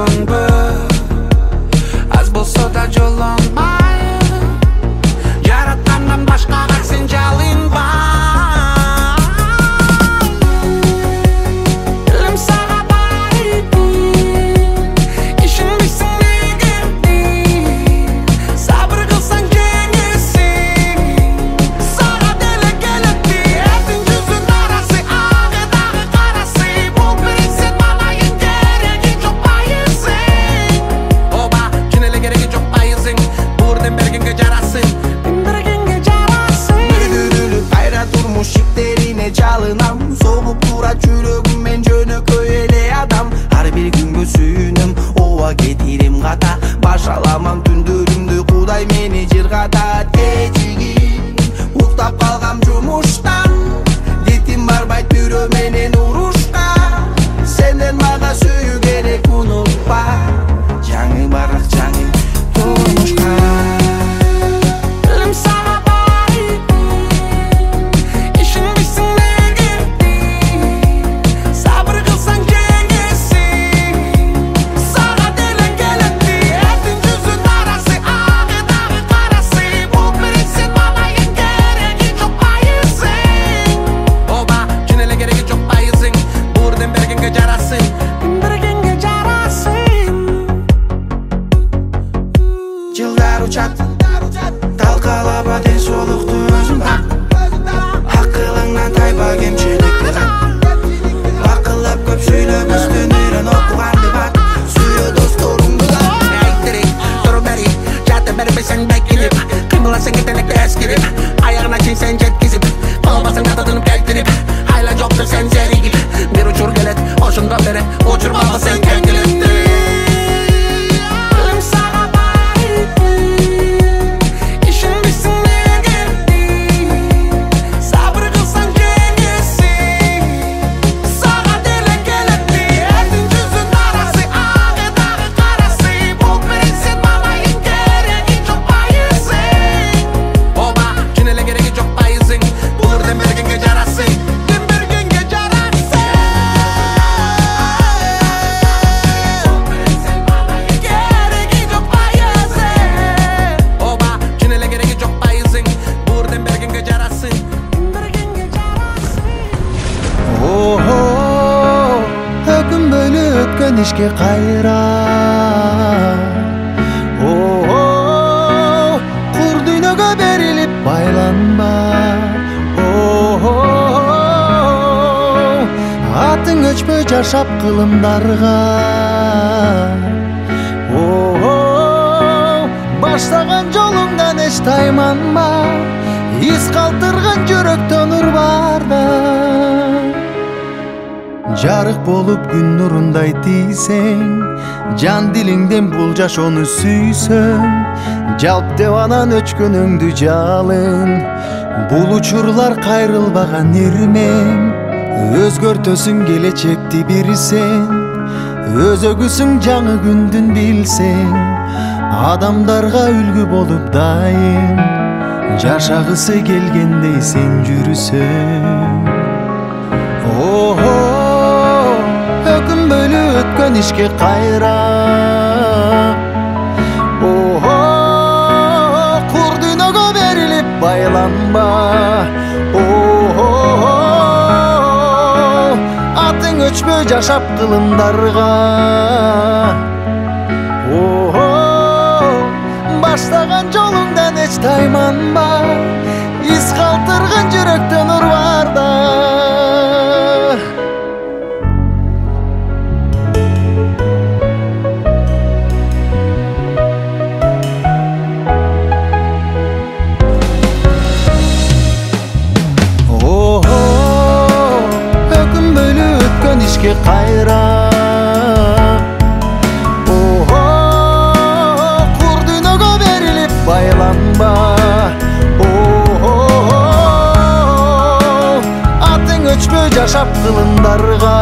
könbü az bolsa da jolonmay Yaratkandan başkaga sen jalinbay Ilim sağa baydi İşinmişsin negirdi Sabır kılsan jengirsin Sağa dele geledi Etin yüzün arası ağı dağı karası Bul bilsin malayın gereki çok bayılsın Oba kinele gereki çok bayılsın Buradan bergenge jarasın Şiklerine çalınam Soğup dura çürügüm ben jönököy ele adam Har bir güngө sүйүнүм ова кетирим ката Баш аламам түндөрүмдү Кудай мени жыргата Кечигин уктап калгам жумуштан Дитим барбайт бирөө менен урушка Сенден мага сүйүү керек унутпа Жаңы барак жаңы турмушка Жылдар учат талкалаба ден солукту өзүң бак Акылыңнан тайба кемчиликти кат Акылдап көп сүйлөп үстүнүрөн окуганды бак Сүйө досторумду да Айтырик, тұру бәрі Жаты бәрі бейсен бәккелеп Қимыласың кетенекті әскеріп Аяғына чейін сен жеткізіп Қалбасың атыдынып кәлтіріп Айла жоқты сен зәрігіп Bir uçur келет, ошында бәрі Учур бағы сен кәңгелетті işke kayra Kur duynoga berilip baylanma Atın öçpö жашап кылымдарга Баштаган жолуңдан эч тайманма Из калтырган жүрөктөн нур барда Жарык болуп күн нурундай тийсең Жан дилиңден бул жашоону сүйсөң Жалп деп анан өчкөнүңдү жалын Бул учурлар кайрылбаган ирмең Өзгөртөсүң келечекти бирсең Өзөгүсүң жаңы күндүн билсең Адамдарга үлгү болуп дайым Жашагысы келгендей сен жүрүсөң Өкүнбөйлү өткөн ишке кайра Кур дүйнөгө берилип байланба Атың өчпө жашап кылымдарга Баштаган жолуңдан эч тайманба Из калтырган жүрөктөн нур барда işke kayra Kur dүйnөгө berilip baylanba Atың өчпө жашап кылымдарга